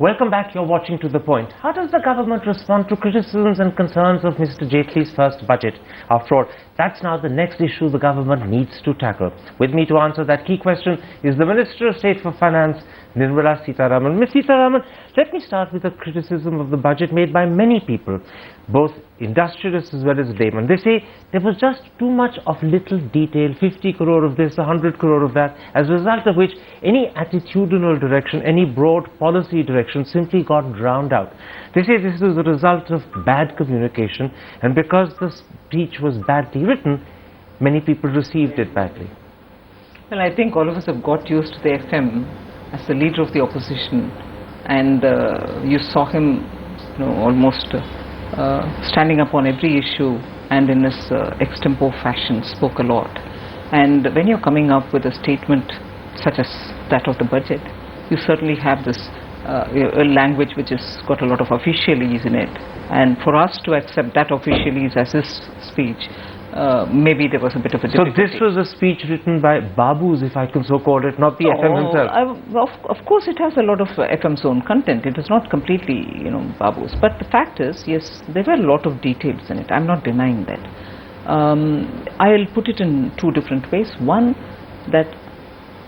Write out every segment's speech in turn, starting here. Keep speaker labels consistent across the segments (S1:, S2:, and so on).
S1: Welcome back. You're watching To The Point. How does the government respond to criticisms and concerns of Mr. Jaitley's first budget? After all, that's now the next issue the government needs to tackle. With me to answer that key question is the Minister of State for Finance, Nirmala Sitharaman. Ms. Sitharaman, let me start with a criticism of the budget made by many people, both industrialists as well as laymen. They say there was just too much of little detail, 50 crore of this, 100 crore of that, as a result of which any attitudinal direction, any broad policy direction simply got drowned out. They say this was a result of bad communication, and because the speech was badly written, many people received it badly.
S2: Well, I think all of us have got used to the FM as the leader of the opposition, and you saw him, almost standing up on every issue, and in his extempo fashion spoke a lot. And when you're coming up with a statement such as that of the budget, you certainly have this a language which has got a lot of officialese in it, and for us to accept that officialese as his speech, maybe there was a bit of a difficulty.
S1: So this was a speech written by Babus, if I can so call it, not the FM himself?
S2: Of course it has a lot of FM's own content. It is not completely, Babus. But the fact is, yes, there were a lot of details in it. I'm not denying that. I'll put it in two different ways. One, that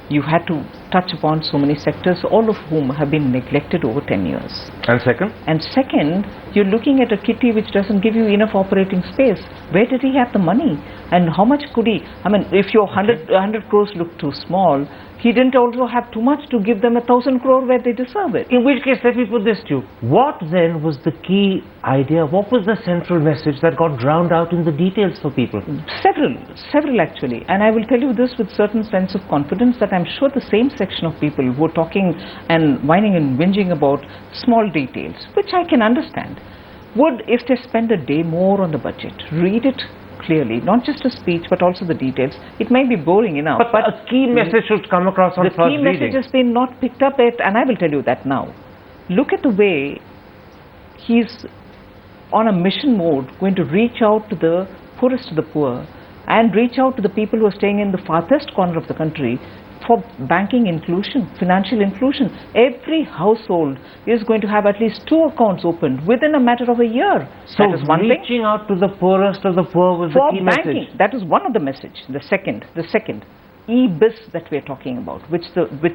S2: you had to touch upon so many sectors, all of whom have been neglected over 10 years.
S1: And second?
S2: And second, you're looking at a kitty which doesn't give you enough operating space. Where did he have the money? And how much could he? I mean, if your 100 crores look too small, he didn't also have too much to give them 1,000 crore where they deserve it.
S1: In which case, let me put this to you. What then was the key idea? What was the central message that got drowned out in the details for people?
S2: Several actually. And I will tell you this with certain sense of confidence, that I'm sure the same section of people who are talking and whining and whinging about small details, which I can understand, would, if they spend a day more on the budget, read it clearly, not just a speech but also the details. It may be boring enough,
S1: but a key message should come across on first reading.
S2: The key message has been not picked up yet, and I will tell you that now. Look at the way he's on a mission mode, going to reach out to the poorest of the poor and reach out to the people who are staying in the farthest corner of the country for banking inclusion, financial inclusion. Every household is going to have at least 2 accounts opened within a matter of a year.
S1: So that is one thing. Reaching out to the poorest of the poor was the key
S2: banking,
S1: message.
S2: that is one of the message. The second, e-bis that we are talking about, which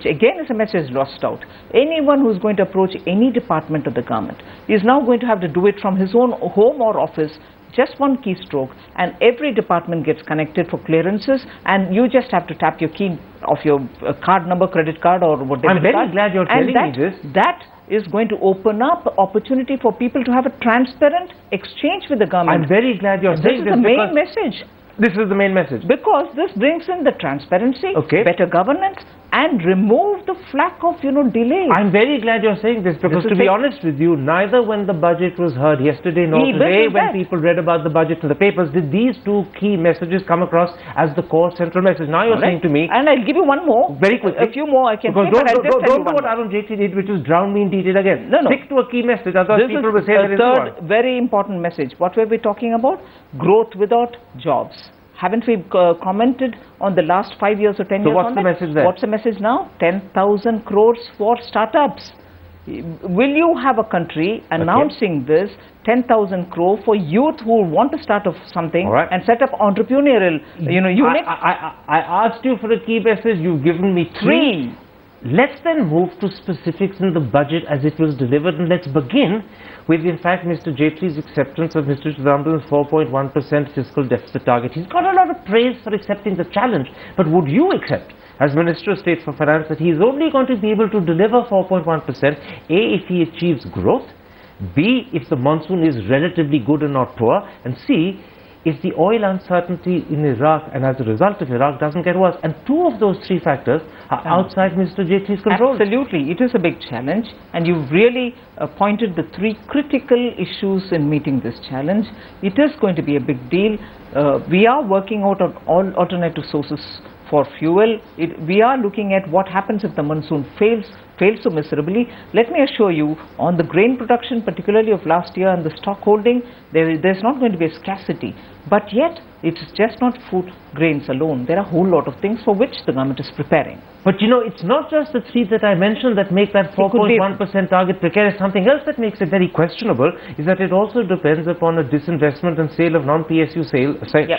S2: again is a message lost out. Anyone who is going to approach any department of the government is now going to have to do it from his own home or office, just one keystroke, and every department gets connected for clearances, and you just have to tap your key of your card number, credit card or whatever.
S1: I'm very glad you're telling me this.
S2: That is going to open up opportunity for people to have a transparent exchange with the government.
S1: I'm very glad you're saying this.
S2: This is the main message.
S1: This is the main message.
S2: Because this brings in the transparency,
S1: okay,
S2: better governance, and remove the flack of, delay.
S1: I'm very glad you're saying this, because to be honest with you, neither when the budget was heard yesterday nor today when people read about the budget in the papers did these two key messages come across as the core central message. Now you're saying to me...
S2: And I'll give you one more.
S1: Very quickly.
S2: A few more I can say,
S1: don't do what Arun Jaitley did, which is drown me in detail again.
S2: No.
S1: Stick to a key message, otherwise people will say there is one.
S2: Third very important message. What were we talking about? Growth without jobs. Haven't we commented on the last 5 years or 10 years?
S1: So what's the message there?
S2: What's the message now? 10,000 crores for startups. Will you have a country announcing this 10,000 crore for youth who want to start off something and set up entrepreneurial units?
S1: I asked you for a key message. You've given me 3. Let's then move to specifics in the budget as it was delivered, and let's begin with, in fact, Mr. Jaitley's acceptance of Mr. Sitharaman's 4.1% fiscal deficit target. He's got a lot of praise for accepting the challenge, but would you accept, as Minister of State for Finance, that he's only going to be able to deliver 4.1%, A, if he achieves growth, B, if the monsoon is relatively good and not poor, and C, if the oil uncertainty in Iraq and as a result of Iraq doesn't get worse? And 2 of those 3 factors are outside Mr. Jaitley's control.
S2: Absolutely. It is a big challenge, and you've really pointed the 3 critical issues in meeting this challenge. It is going to be a big deal. We are working out on all alternative sources for fuel. We are looking at what happens if the monsoon fails so miserably. Let me assure you, on the grain production, particularly of last year, and the stock holding, there's not going to be a scarcity. But yet, It's just not food grains alone. There are a whole lot of things for which the government is preparing.
S1: But you know, it's not just the three that I mentioned that make that 4.1% target precarious. Something else that makes it very questionable is that it also depends upon a disinvestment and sale of non-PSU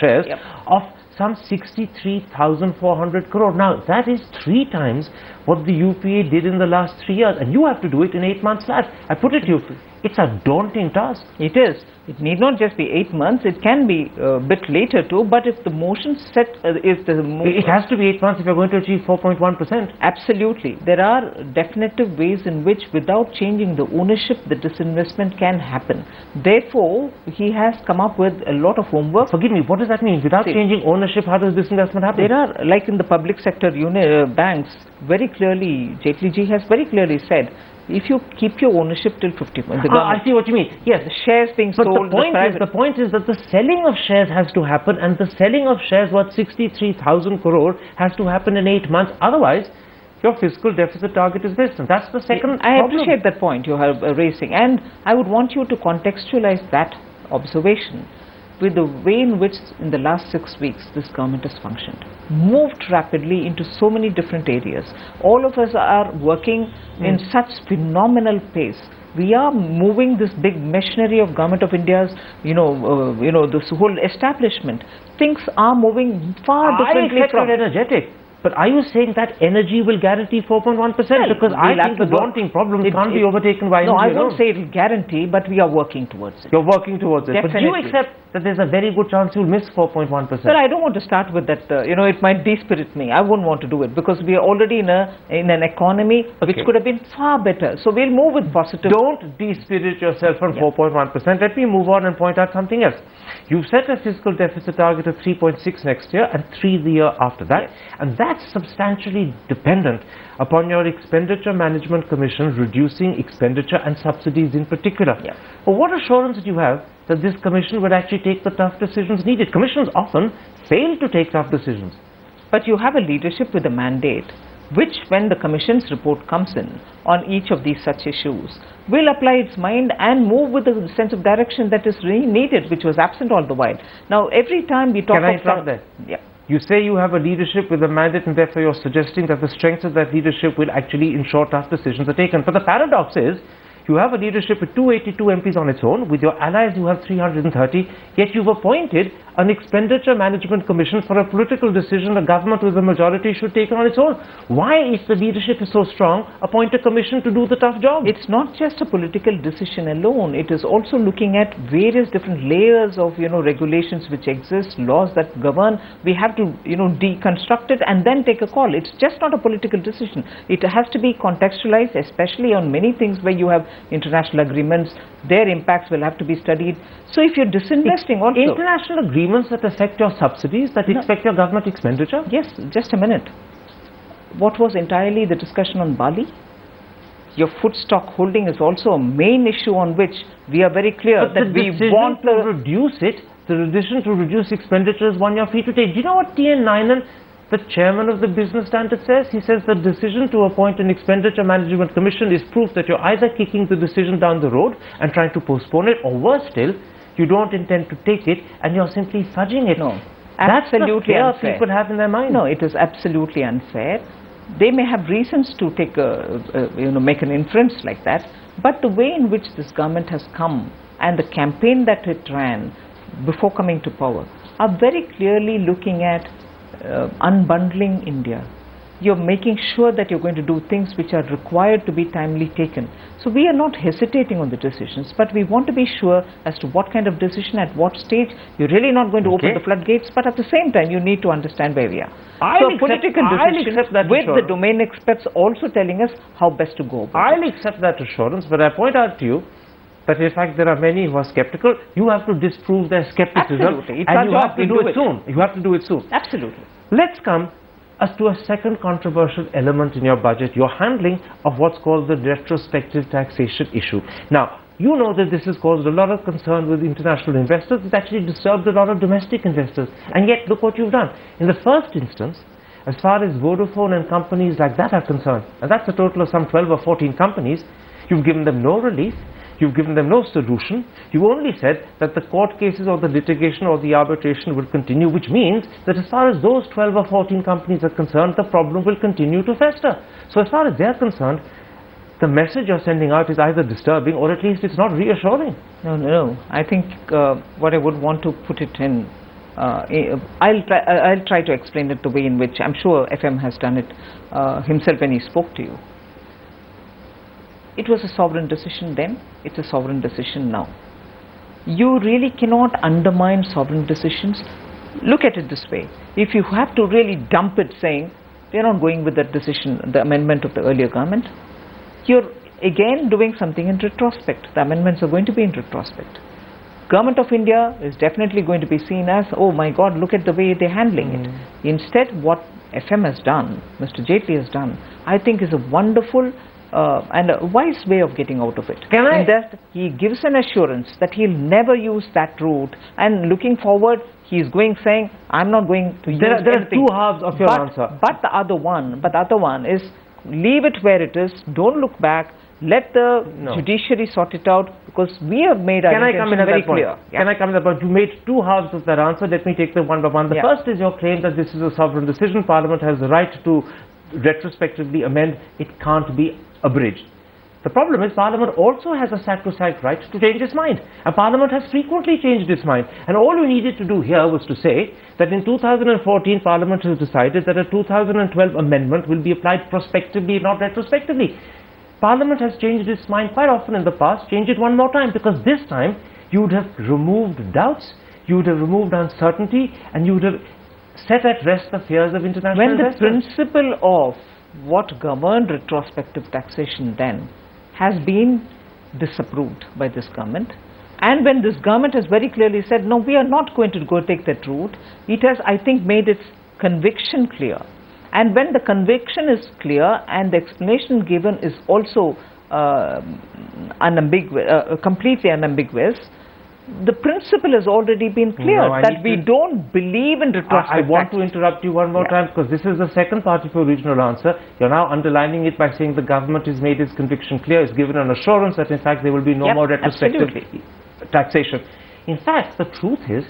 S1: shares of some 63,400 crore. Now, that is 3 times what the UPA did in the last 3 years, and you have to do it in 8 months flat. I put it to you, it's a daunting task.
S2: It is. It need not just be 8 months, it can be a bit later too, but if the motion set,
S1: it has to be 8 months if you're going to achieve 4.1%.
S2: Absolutely. There are definitive ways in which, without changing the ownership, the disinvestment can happen. Therefore, he has come up with a lot of homework.
S1: Forgive me, what does that mean? Without changing ownership, how does disinvestment happen?
S2: There are, like in the public sector banks, very clearly, Jaitley ji has very clearly said, if you keep your ownership till 50%,
S1: I see what you mean. Yes,
S2: the shares being
S1: but
S2: sold.
S1: the point is that the selling of shares has to happen, and the selling of shares worth 63,000 crore has to happen in 8 months. Otherwise, your fiscal deficit target is missed, and that's the second
S2: I
S1: problem.
S2: appreciate that point you are raising, and I would want you to contextualize that observation with the way in which in the last 6 weeks this government has functioned, moved rapidly into so many different areas. All of us are working in such phenomenal pace. We are moving this big machinery of Government of India's, this whole establishment. Things are moving far differently from...
S1: energetic. But are you saying that energy will guarantee 4.1%? Because I think the daunting problem can't be overtaken by energy.
S2: No, I won't say it will guarantee, but we are working towards it.
S1: You're working towards it.
S2: Definitely.
S1: But you accept that there's a very good chance you'll miss 4.1%.
S2: Well, I don't want to start with that, it might despirit me. I wouldn't want to do it because we are already in an economy which could have been far better. So we'll move with positive.
S1: Don't despirit yourself from 4.1%. Let me move on and point out something else. You've set a fiscal deficit target of 3.6 next year and 3 the year after that.
S2: Yes.
S1: And that's substantially dependent upon your Expenditure Management Commission reducing expenditure and subsidies in particular.
S2: Yeah.
S1: Well, what assurance do you have that this commission would actually take the tough decisions needed? Commissions often fail to take tough decisions.
S2: But you have a leadership with a mandate, which when the Commission's report comes in on each of these such issues, will apply its mind and move with the sense of direction that is really needed, which was absent all the while. Now, every time we talk
S1: Can I interrupt there?
S2: Yeah.
S1: You say you have a leadership with a mandate, and therefore you're suggesting that the strength of that leadership will actually ensure tough decisions are taken. But the paradox is, you have a leadership with 282 MPs on its own. With your allies, you have 330. Yet you've appointed an Expenditure Management Commission for a political decision a government with a majority should take on its own. Why, if the leadership is so strong, appoint a commission to do the tough job?
S2: It's not just a political decision alone. It is also looking at various different layers of, regulations which exist, laws that govern. We have to, deconstruct it and then take a call. It's just not a political decision. It has to be contextualized, especially on many things where you have international agreements. Their impacts will have to be studied. So if you're disinvesting also...
S1: International agreements that affect your subsidies, that affect your government expenditure?
S2: Yes, just a minute. What was entirely the discussion on Bali? Your food stock holding is also a main issue on which we are very clear that we want
S1: to reduce it. The decision to reduce expenditure is one you're free to take. Do you know what T.N. Nayanan, the chairman of the Business Standard, says? He says the decision to appoint an Expenditure Management Commission is proof that you're either kicking the decision down the road and trying to postpone it, or worse still, you don't intend to take it and you're simply fudging it.
S2: No,
S1: that's
S2: absolutely
S1: the
S2: unfair.
S1: people have in their mind.
S2: No, it is absolutely unfair. They may have reasons to take make an inference like that, but the way in which this government has come and the campaign that it ran before coming to power are very clearly looking at unbundling India. You're making sure that you're going to do things which are required to be timely taken. So we are not hesitating on the decisions, but we want to be sure as to what kind of decision at what stage. You're really not going to open the floodgates, but at the same time you need to understand where we are. So a political decision with the domain experts also telling us how best to go about
S1: I'll accept that assurance, but I point out to you that in fact there are many who are skeptical. You have to disprove their skepticism.
S2: Absolutely.
S1: And you have to do it soon. You have to do it soon.
S2: Absolutely.
S1: Let's come as to a second controversial element in your budget, your handling of what's called the retrospective taxation issue. Now, you know that this has caused a lot of concern with international investors. It's actually disturbed a lot of domestic investors. And yet, look what you've done. In the first instance, as far as Vodafone and companies like that are concerned, and that's a total of some 12 or 14 companies, you've given them no relief. You've given them no solution. You only said that the court cases or the litigation or the arbitration will continue, which means that as far as those 12 or 14 companies are concerned, the problem will continue to fester. So as far as they're concerned, the message you're sending out is either disturbing or at least it's not reassuring.
S2: No. I think what I would want to put it in, I'll try to explain it the way in which I'm sure FM has done it himself when he spoke to you. It was a sovereign decision then, it's a sovereign decision now. You really cannot undermine sovereign decisions. Look at it this way, if you have to really dump it saying, they're not going with that decision, the amendment of the earlier government, you're again doing something in retrospect. The amendments are going to be in retrospect. Government of India is definitely going to be seen as, oh my God, look at the way they're handling it. Instead, what FM has done, Mr. Jaitley has done, I think is a wonderful and a wise way of getting out of it. In that he gives an assurance that he'll never use that route, and looking forward, he's going saying, I'm not going to use anything.
S1: There are two halves of your answer.
S2: But the other one is, leave it where it is, don't look back, let the judiciary sort it out, because we have made our intention very clear.
S1: Can I come in at that point? You made two halves of that answer. Let me take them one by one. The first is your claim that this is a sovereign decision. Parliament has the right to retrospectively amend. It can't be abridged. The problem is Parliament also has a sacrosanct right to change its mind, and Parliament has frequently changed its mind, and all you needed to do here was to say that in 2014 Parliament has decided that a 2012 amendment will be applied prospectively, not retrospectively. Parliament has changed its mind quite often in the past. Change it one more time, because this time you would have removed doubts, you would have removed uncertainty, and you would have set at rest the fears of international investors.
S2: When the principle of what governed retrospective taxation then has been disapproved by this government, and when this government has very clearly said, no, we are not going to go take that route, it has, I think, made its conviction clear. And when the conviction is clear and the explanation given is also completely unambiguous, the principle has already been clear that we don't believe in retrospective
S1: I want to interrupt you one more time, because this is the second part of your original answer. You're now underlining it by saying the government has made its conviction clear, has given an assurance that in fact there will be no more retrospective taxation. In fact, the truth is,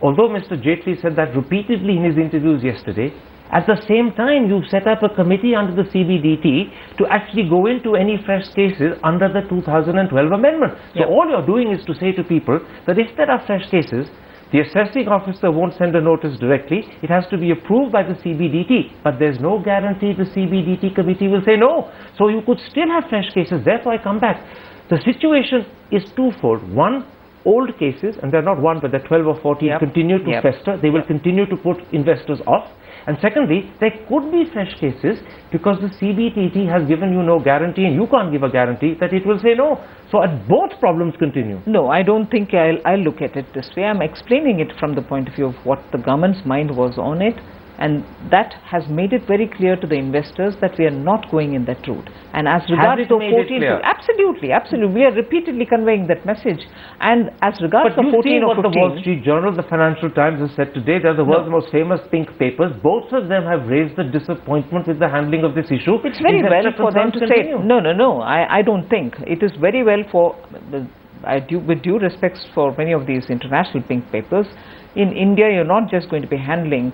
S1: although Mr. Jaitley said that repeatedly in his interviews yesterday, at the same time you've set up a committee under the CBDT to actually go into any fresh cases under the 2012 amendment. So all you're doing is to say to people that if there are fresh cases, the assessing officer won't send a notice directly, it has to be approved by the CBDT, but there's no guarantee the CBDT committee will say no. So you could still have fresh cases. Therefore I come back. The situation is twofold. One, old cases, and they're not one but they're 12 or 14, continue to fester. They will continue to put investors off. And secondly, there could be fresh cases because the CBDT has given you no guarantee, and you can't give a guarantee that it will say no. So both problems continue.
S2: No, I don't think I'll look at it this way. I'm explaining it from the point of view of what the government's mind was on it, and that has made it very clear to the investors that we are not going in that route. And as regards to 14, absolutely, we are repeatedly conveying that message. And as regards to 14 or 15,
S1: what the Wall Street Journal, the Financial Times has said today, they're the world's most famous pink papers. Both of them have raised the disappointment with the handling of this issue.
S2: It's very well for them to say, no, I don't think. It is very well for, with due respects for many of these international pink papers, in India you're not just going to be handling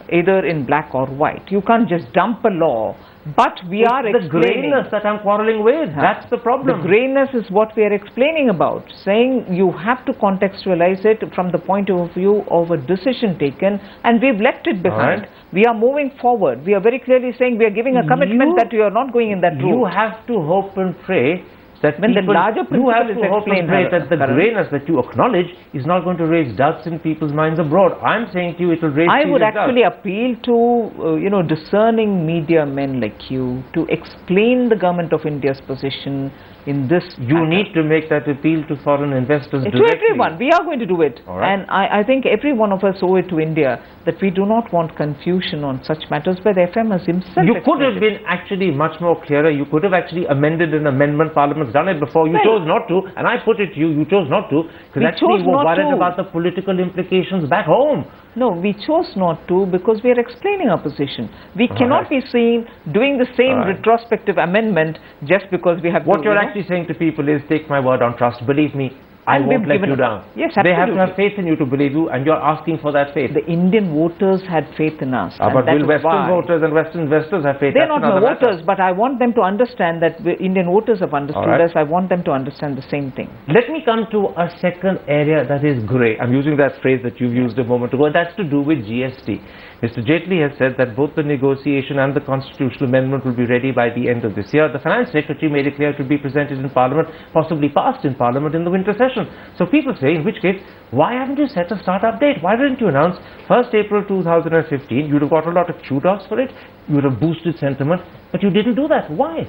S2: either in black or white. You can't just dump a law, but we are explaining.
S1: The grayness that I'm quarreling with, that's the problem.
S2: The grayness is what we are explaining about, saying you have to contextualize it from the point of view of a decision taken, and we've left it behind. We are moving forward. We are very clearly saying we are giving a commitment that we are not going in that route.
S1: You have to hope and pray that
S2: when the larger principle is explained,
S1: that the grayness that you acknowledge is not going to raise doubts in people's minds abroad. I'm saying to you it will raise
S2: I would actually appeal to discerning media men like you to explain the government of India's position in this
S1: You need to make that appeal to foreign investors directly.
S2: To everyone. We are going to do it. And I think every one of us owe it to India that we do not want confusion on such matters, where the FM has himself
S1: You could have been actually much more clearer. You could have actually amended an amendment. Parliament government's done it before. You chose not to, and I put it to you, you chose not to, because actually you were worried about the political implications back home.
S2: No, we chose not to because we are explaining our position. We cannot be seen doing the same retrospective amendment just because we have
S1: What you're actually saying to people is, take my word on trust, believe me, I won't let you down.
S2: Yes, absolutely.
S1: They have to have faith in you to believe you, and you're asking for that faith.
S2: The Indian voters had faith in us.
S1: But will Western voters and Western investors have faith?
S2: They're not my voters, but I want them to understand that Indian voters have understood us. I want them to understand the same thing.
S1: Let me come to a second area that is grey. I'm using that phrase that you've used a moment ago, and that's to do with GST. Mr. Jaitley has said that both the negotiation and the constitutional amendment will be ready by the end of this year. The Finance Secretary made it clear it will be presented in Parliament, possibly passed in Parliament in the winter session. So people say, in which case, why haven't you set a start-up date? Why didn't you announce 1st April 2015? You'd have got a lot of kudos for it. You would have boosted sentiment, but you didn't do that. Why?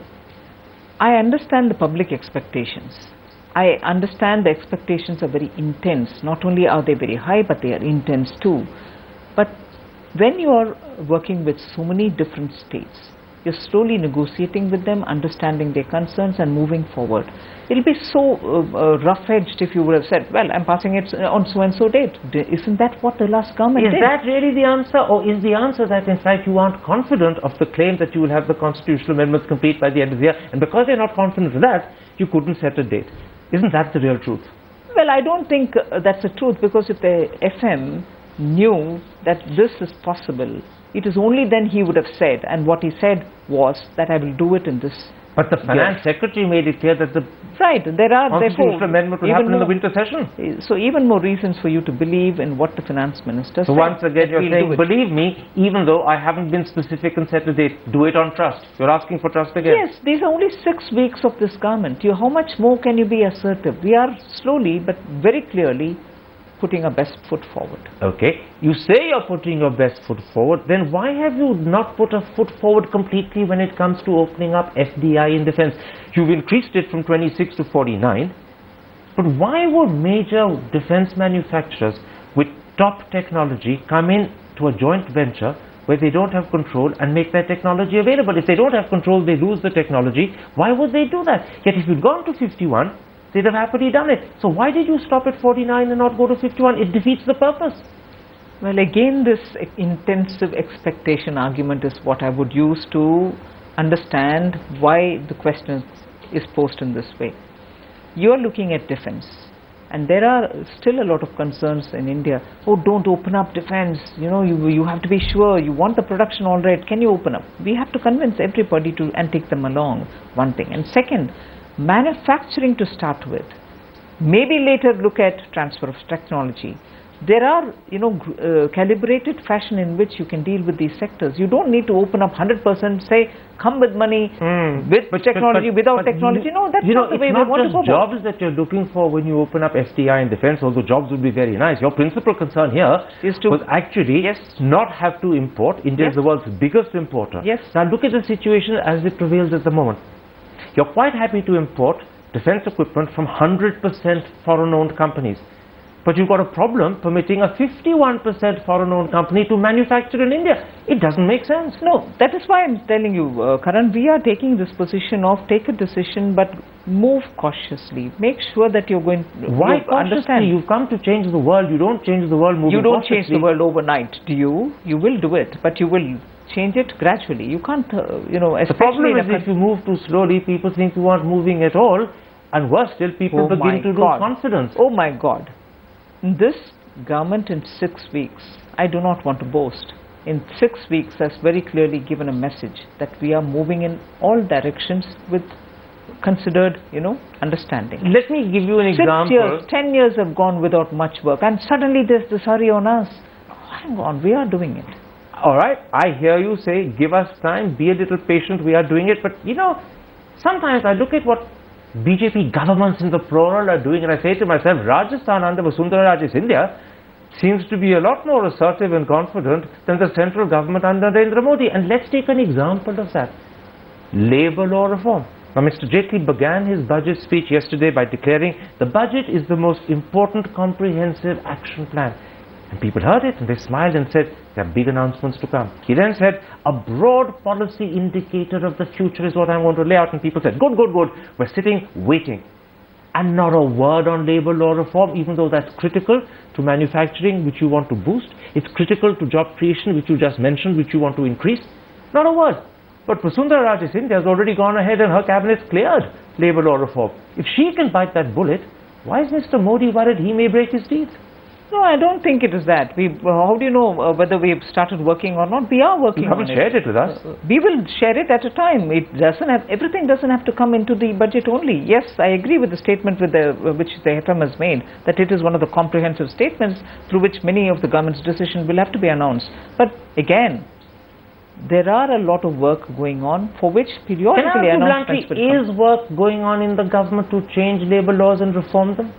S2: I understand the public expectations. I understand the expectations are very intense. Not only are they very high, but they are intense too. But when you are working with so many different states, you're slowly negotiating with them, understanding their concerns and moving forward. It'll be so rough-edged if you would have said, well, I'm passing it on so-and-so date. Isn't that what the last government did?
S1: Is that really the answer, or is the answer that in fact you aren't confident of the claim that you will have the constitutional amendments complete by the end of the year, and because you're not confident of that, you couldn't set a date? Isn't that the real truth?
S2: Well, I don't think that's the truth, because if the FM knew that this is possible, it is only then he would have said, and what he said was that I will do it in this.
S1: But the Finance Secretary made it clear that the
S2: there are
S1: constitutional amendment will happen in the winter session.
S2: So even more reasons for you to believe in what the Finance Minister said.
S1: So once again you're saying, believe me, even though I haven't been specific and set a date, do it on trust. You're asking for trust again.
S2: Yes, these are only 6 weeks of this government. How much more can you be assertive? We are slowly but very clearly putting our best foot forward.
S1: Okay, you say you're putting your best foot forward, then why have you not put a foot forward completely when it comes to opening up FDI in defense? You've increased it from 26 to 49, but why would major defense manufacturers with top technology come in to a joint venture where they don't have control and make their technology available? If they don't have control, they lose the technology. Why would they do that? Yet if you'd gone to 51, they'd have happily done it. So why did you stop at 49 and not go to 51? It defeats the purpose.
S2: Well, again, this intensive expectation argument is what I would use to understand why the question is posed in this way. You are looking at defense, and there are still a lot of concerns in India. Oh, don't open up defense. You have to be sure. You want the production all right. Can you open up? We have to convince everybody to and take them along, one thing. And second, manufacturing to start with. Maybe later look at transfer of technology. There are, calibrated fashion in which you can deal with these sectors. You don't need to open up 100%, say, come with money, with technology, without technology. No, that's not the way we want to go.
S1: It's not just jobs that you're looking for when you open up FDI in defense, although jobs would be very nice. Your principal concern here is to actually not have to import. India is the world's biggest importer.
S2: Yes.
S1: Now look at the situation as it prevails at the moment. You're quite happy to import defense equipment from 100% foreign-owned companies. But you've got a problem permitting a 51% foreign-owned company to manufacture in India. It doesn't make sense.
S2: No, that is why I'm telling you, Karan, we are taking this position of take a decision but move cautiously. Make sure that you're going to
S1: understand. You've come to change the world. You don't change the world moving cautiously.
S2: You don't change the world overnight, do you? You will do it, but you will change it gradually. You can't, especially...
S1: The problem is if you move too slowly, people think you aren't moving at all, and worse still, people begin to lose confidence.
S2: Oh my God. This government in 6 weeks, I do not want to boast, in 6 weeks has very clearly given a message that we are moving in all directions with considered, understanding.
S1: Let me give you an example.
S2: 6 years, 10 years have gone without much work, and suddenly there's this hurry on us. Hang on, we are doing it.
S1: All right, I hear you say, give us time, be a little patient, we are doing it. But, sometimes I look at what BJP governments in the plural are doing, and I say to myself, Rajasthan under Vasundhara Raje's India seems to be a lot more assertive and confident than the central government under Narendra Modi. And let's take an example of that. Labour law reform. Now, Mr. Jaitley began his budget speech yesterday by declaring the budget is the most important comprehensive action plan. And people heard it and they smiled and said, There are big announcements to come. He then said, a broad policy indicator of the future is what I'm going to lay out. And people said, good, good, good. We're sitting, waiting. And not a word on labour law reform, even though that's critical to manufacturing, which you want to boost. It's critical to job creation, which you just mentioned, which you want to increase. Not a word. But Vasundhara Raje Singh has already gone ahead and her cabinet's cleared labour law reform. If she can bite that bullet, why is Mr. Modi worried he may break his teeth?
S2: No, I don't think it is that. How do you know whether we have started working or not? We are working on it.
S1: You haven't shared it with us.
S2: We will share it at a time. Everything doesn't have to come into the budget only. Yes, I agree with the statement which the FM has made, that it is one of the comprehensive statements through which many of the government's decisions will have to be announced. But again, there are a lot of work going on for which periodically announcements will come.
S1: Is work going on in the government to change labour laws and reform them?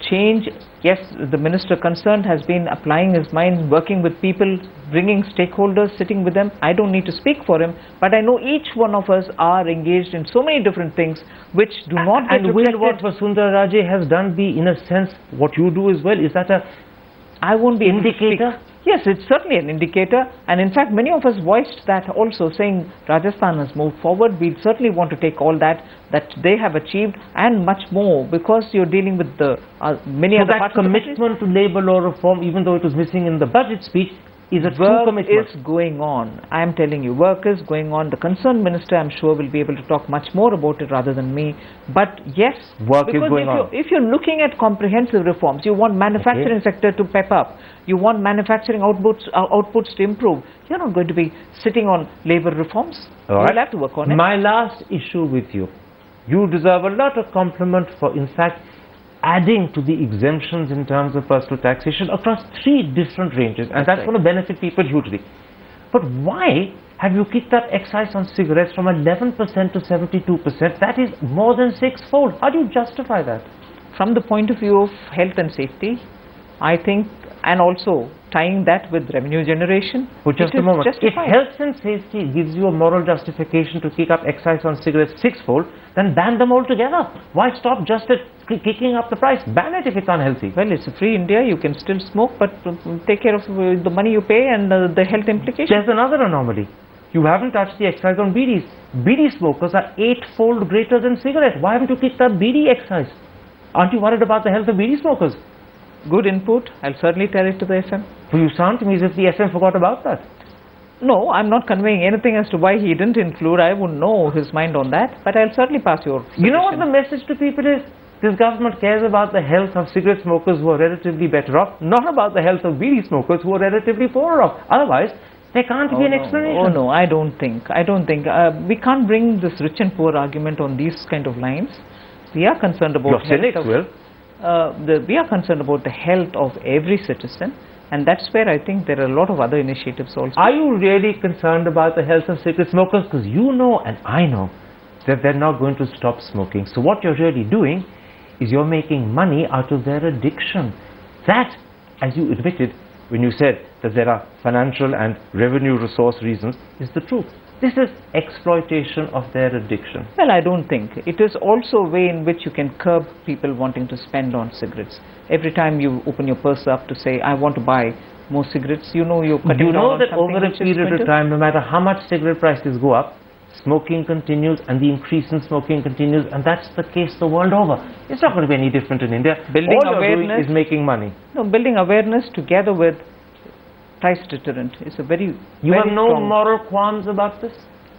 S2: Change, yes, the minister concerned has been applying his mind, working with people, bringing stakeholders, sitting with them. I don't need to speak for him, but I know each one of us are engaged in so many different things which do not get reflected.
S1: And will what Vasundhara Raje has done be, in a sense, what you do as well? Is that a
S2: I won't be
S1: indicator?
S2: Yes, it's certainly an indicator, and in fact many of us voiced that also, saying Rajasthan has moved forward. We certainly want to take all that they have achieved and much more, because you're dealing with the many other parts of the country.
S1: Commitment to labour law reform, even though it was missing in the budget speech, is a true commitment.
S2: Work is going on. I am telling you, work is going on. The concerned minister, I'm sure, will be able to talk much more about it rather than me. But yes,
S1: work is going on.
S2: If you're looking at comprehensive reforms, you want manufacturing sector to pep up, you want manufacturing outputs to improve, you're not going to be sitting on labour reforms.
S1: All right.
S2: You'll have to work on it.
S1: My last issue with you. You deserve a lot of compliment for, in fact, adding to the exemptions in terms of personal taxation across 3 different ranges, and that's going to benefit people hugely. But why have you kicked up excise on cigarettes from 11% to 72%? That is more than 6-fold. How do you justify that?
S2: From the point of view of health and safety, I think, and also tying that with revenue generation.
S1: For just a moment, if health and safety gives you a moral justification to kick up excise on cigarettes 6-fold, then ban them altogether. Why stop just at kicking up the price? Ban it if it's unhealthy.
S2: Well, it's a free India. You can still smoke, but take care of the money you pay and the health implications.
S1: There's another anomaly. You haven't touched the excise on BDs. BD smokers are 8-fold greater than cigarettes. Why haven't you kicked up BD excise? Aren't you worried about the health of BD smokers?
S2: Good input. I'll certainly tell it to the FM.
S1: Well, you sound to me as if the FM forgot about that.
S2: No, I'm not conveying anything as to why he didn't include. I wouldn't know his mind on that, but I'll certainly pass your suggestion.
S1: You know what the message to people is? This government cares about the health of cigarette smokers who are relatively better off, not about the health of BD smokers who are relatively poorer off. Otherwise, there can't be an explanation.
S2: Oh no, I don't think. We can't bring this rich and poor argument on these kind of lines. We are concerned about
S1: your cynics will.
S2: We are concerned about the health of every citizen, and that's where I think there are a lot of other initiatives also.
S1: Are you really concerned about the health of cigarette smokers? Because you know and I know that they're not going to stop smoking. So what you're really doing is you're making money out of their addiction. That, as you admitted when you said that there are financial and revenue resource reasons, is the truth. This is exploitation of their addiction.
S2: Well, I don't think. It is also a way in which you can curb people wanting to spend on cigarettes. Every time you open your purse up to say, I want to buy more cigarettes, you know you're cutting down on something.
S1: Do you know that over a period of time, no matter how much cigarette prices go up, smoking continues and the increase in smoking continues, and that's the case the world over. It's not going to be any different in India.
S2: Building
S1: All
S2: awareness
S1: you're doing is making money.
S2: No, building awareness together with price deterrent is a very
S1: You have no
S2: strong.
S1: moral qualms about this?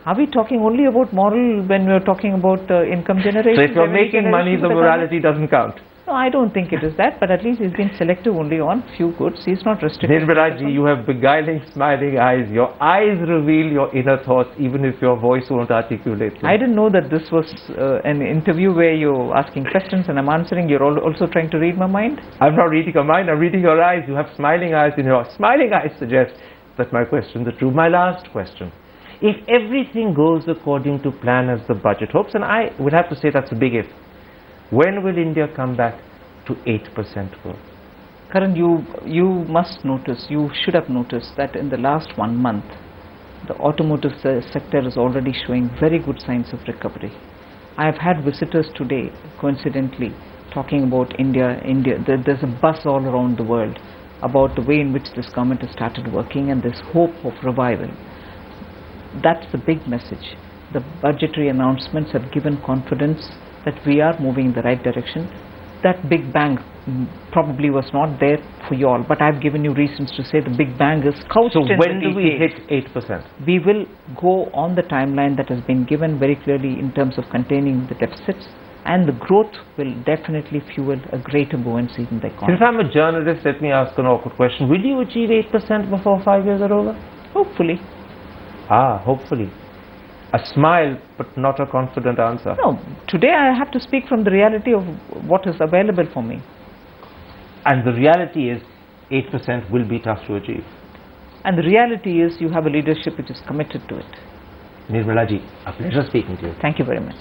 S2: Are we talking only about moral when we're talking about income generation?
S1: So if you're making money, the morality doesn't count.
S2: No, I don't think it is that, but at least he's been selective only on few goods. He's not restricted.
S1: Nirmala ji, you have beguiling, smiling eyes. Your eyes reveal your inner thoughts, even if your voice won't articulate them.
S2: I didn't know that this was an interview where you're asking questions and I'm answering. You're also trying to read my mind?
S1: I'm not reading your mind, I'm reading your eyes. You have smiling eyes in your smiling eyes suggest that my questions are true. My last question. If everything goes according to plan as the budget hopes, and I would have to say that's a big if, when will India come back to 8% growth?
S2: Karan, you must notice, you should have noticed that in the last 1 month, the automotive sector is already showing very good signs of recovery. I have had visitors today, coincidentally, talking about India. There's a buzz all around the world. about the way in which this government has started working and this hope of revival. That's the big message. The budgetary announcements have given confidence that we are moving in the right direction. That big bang probably was not there for you all, but I've given you reasons to say the big bang is couched
S1: So
S2: in
S1: when
S2: the
S1: do we
S2: details.
S1: hit 8%?
S2: We will go on the timeline that has been given very clearly in terms of containing the deficits, and the growth will definitely fuel a greater buoyancy in the economy.
S1: If I'm a journalist, let me ask an awkward question. Will you achieve 8% before 5 years are over?
S2: Hopefully.
S1: Hopefully. A smile, but not a confident answer.
S2: No, today I have to speak from the reality of what is available for me.
S1: And the reality is 8% will be tough to achieve.
S2: And the reality is you have a leadership which is committed to it.
S1: Nirmala ji, a pleasure speaking to you.
S2: Thank you very much.